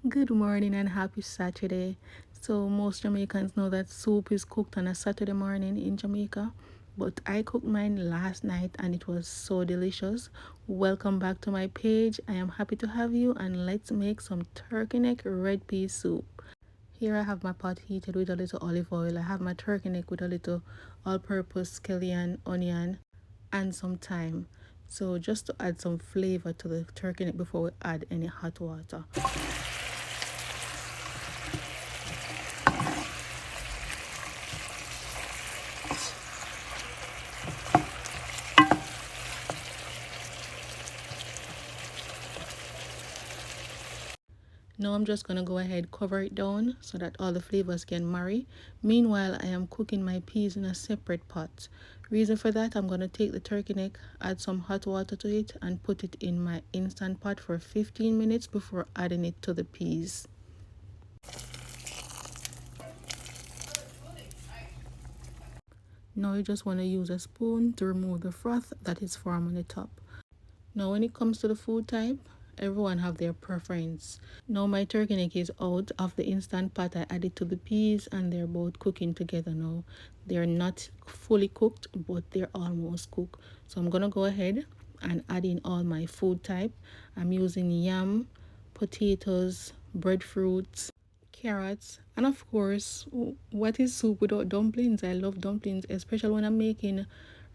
Good morning and happy Saturday. So most Jamaicans know that soup is cooked on a Saturday morning in Jamaica, but I cooked mine last night and it was so delicious. Welcome back to my page. I am happy to have you and let's make some turkey neck red pea soup. Here I have my pot heated with a little olive oil. I have my turkey neck with a little all-purpose scallion, onion, and some thyme. So just to add some flavor to the turkey neck before we add any hot water. Now I'm just gonna go ahead cover it down so that all the flavors can marry. Meanwhile, I am cooking my peas in a separate pot. Reason for that, I'm gonna take the turkey neck, add some hot water to it, and put it in my instant pot for 15 minutes before adding it to the peas. Now you just want to use a spoon to remove the froth that is formed on the top. Now when it comes to the food type, everyone have their preference. Now my turkey neck is out of the instant pot. I added to the peas and they're both cooking together now. They're not fully cooked, but they're almost cooked. So I'm gonna go ahead and add in all my food type. I'm using yam, potatoes, breadfruits, carrots, and of course, what is soup without dumplings? I love dumplings, especially when I'm making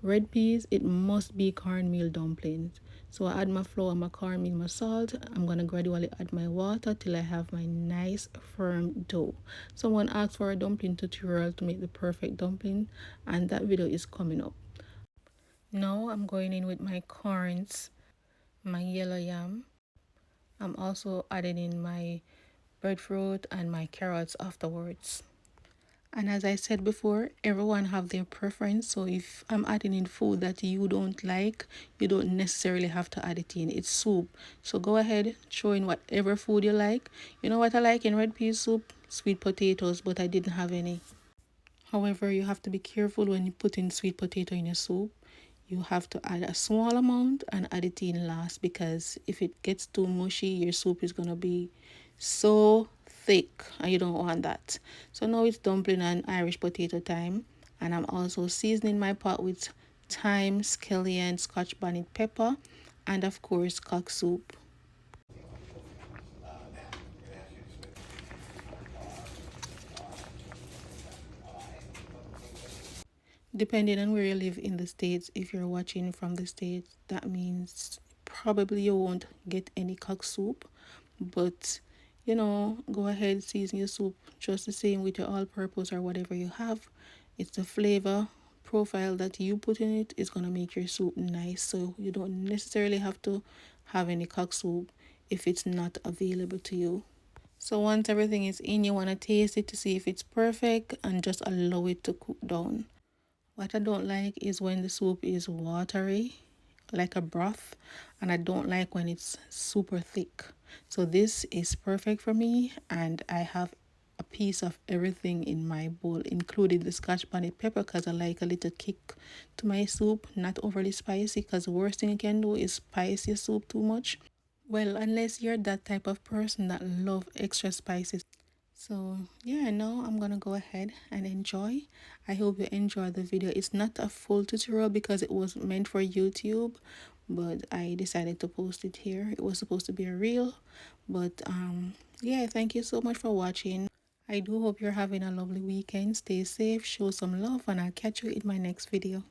red peas. It must be cornmeal dumplings. So I add my flour, my cornmeal, my salt. I'm gonna gradually add my water till I have my nice firm dough. Someone asked for a dumpling tutorial to make the perfect dumpling, and that video is coming up. Now I'm going in with my corns, my yellow yam. I'm also adding in my breadfruit and my carrots afterwards. And as I said before, everyone have their preference. So if I'm adding in food that you don't like, you don't necessarily have to add it in. It's soup. So go ahead, throw in whatever food you like. You know what I like in red pea soup? Sweet potatoes, but I didn't have any. However, you have to be careful when you put in sweet potato in your soup. You have to add a small amount and add it in last, because if it gets too mushy, your soup is going to be so thick and you don't want that. So now it's dumpling and Irish potato time, and I'm also seasoning my pot with thyme, scallion, scotch bonnet pepper, and of course cock soup. Depending on where you live in the States, if you're watching from the States, that means probably you won't get any cock soup. But go ahead, season your soup just the same with your all purpose or whatever you have. It's the flavor profile that you put in it is gonna make your soup nice. So you don't necessarily have to have any cock soup if it's not available to you. So once everything is in, you wanna taste it to see if it's perfect and just allow it to cook down. What I don't like is when the soup is watery, like a broth, and I don't like when it's super thick. So this is perfect for me, and I have a piece of everything in my bowl, including the scotch bonnet pepper, because I like a little kick to my soup, not overly spicy, because the worst thing you can do is spice your soup too much. Well, unless you're that type of person that love extra spices. So yeah, now I'm gonna go ahead and enjoy. I hope you enjoy the video. It's not a full tutorial because it was meant for YouTube, but I decided to post it here. It was supposed to be a reel, but yeah, thank you so much for watching. I do hope you're having a lovely weekend. Stay safe, show some love, and I'll catch you in my next video.